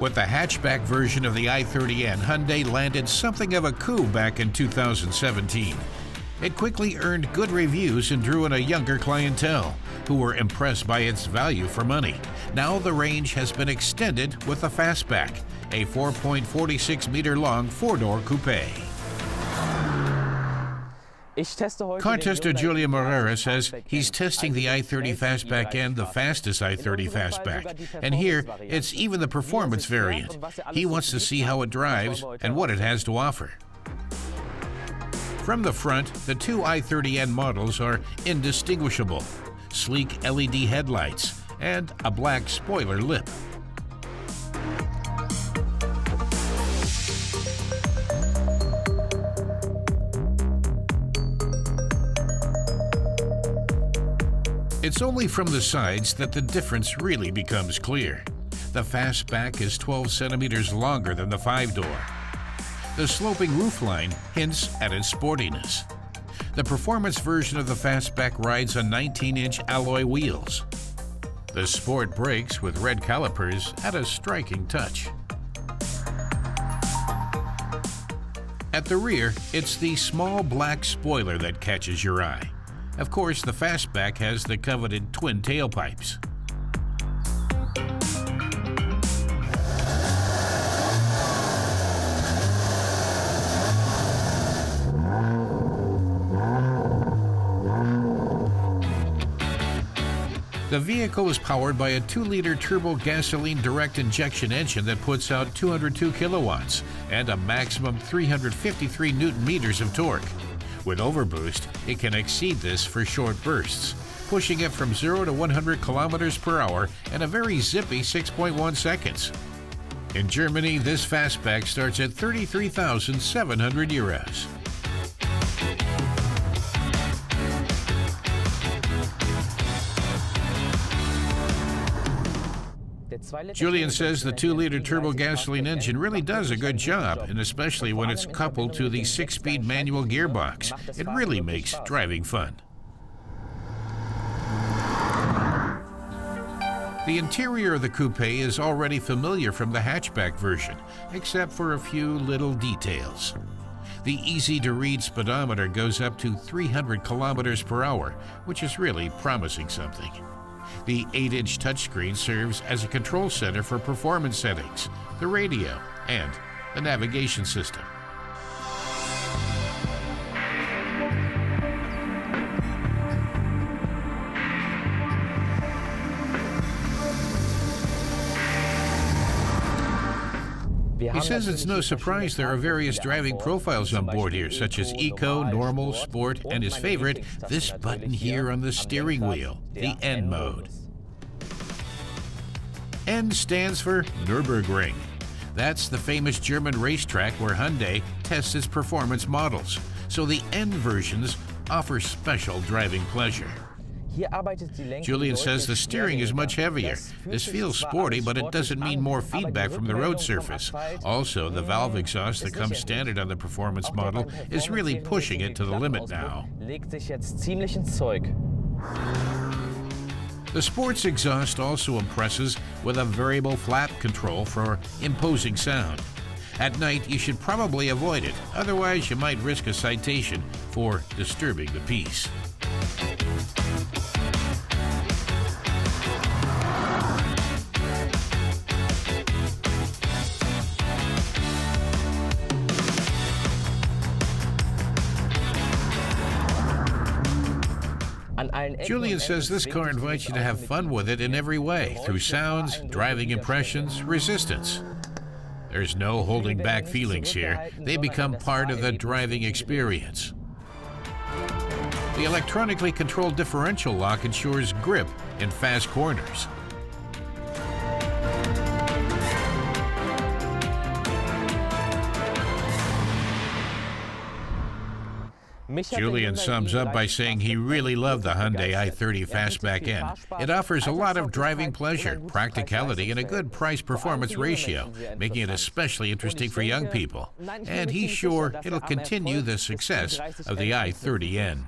With the hatchback version of the i30N, Hyundai landed something of a coup back in 2017. It quickly earned good reviews and drew in a younger clientele, who were impressed by its value for money. Now the range has been extended with the Fastback, a 4.46-meter-long four-door coupe. Car tester Julian Morera says he's testing the i30 Fastback N, the fastest i30 Fastback. And here, it's even the performance variant. He wants to see how it drives and what it has to offer. From the front, the two i30N models are indistinguishable. Sleek LED headlights and a black spoiler lip. It's only from the sides that the difference really becomes clear. The Fastback is 12 centimeters longer than the 5-door. The sloping roofline hints at its sportiness. The performance version of the Fastback rides on 19-inch alloy wheels. The Sport brakes with red calipers add a striking touch. At the rear, it's the small black spoiler that catches your eye. Of course, the Fastback has the coveted twin tailpipes. The vehicle is powered by a 2-liter turbo gasoline direct injection engine that puts out 202 kilowatts and a maximum 353 Newton-meters of torque. With overboost, it can exceed this for short bursts, pushing it from 0 to 100 kilometers per hour in a very zippy 6.1 seconds. In Germany, this Fastback starts at 33,700 euros. Julian says the 2-liter turbo gasoline engine really does a good job, and especially when it's coupled to the 6-speed manual gearbox. It really makes driving fun. The interior of the coupe is already familiar from the hatchback version, except for a few little details. The easy-to-read speedometer goes up to 300 kilometers per hour, which is really promising something. The 8-inch touchscreen serves as a control center for performance settings, the radio, and the navigation system. He says it's no surprise there are various driving profiles on board here, such as Eco, Normal, Sport, and his favorite, this button here on the steering wheel, the N mode. N stands for Nürburgring. That's the famous German racetrack where Hyundai tests its performance models, so the N versions offer special driving pleasure. Julian says the steering is much heavier. This feels sporty, but it doesn't mean more feedback from the road surface. Also, the valve exhaust that comes standard on the performance model is really pushing it to the limit now. The Sport's exhaust also impresses with a variable flap control for imposing sound. At night, you should probably avoid it, otherwise you might risk a citation for disturbing the peace. Julian says this car invites you to have fun with it in every way, through sounds, driving impressions, resistance. There's no holding back feelings here. They become part of the driving experience. The electronically controlled differential lock ensures grip in fast corners. Julian sums up by saying he really loved the Hyundai i30 Fastback N. It offers a lot of driving pleasure, practicality, and a good price-performance ratio, making it especially interesting for young people. And he's sure it'll continue the success of the i30N.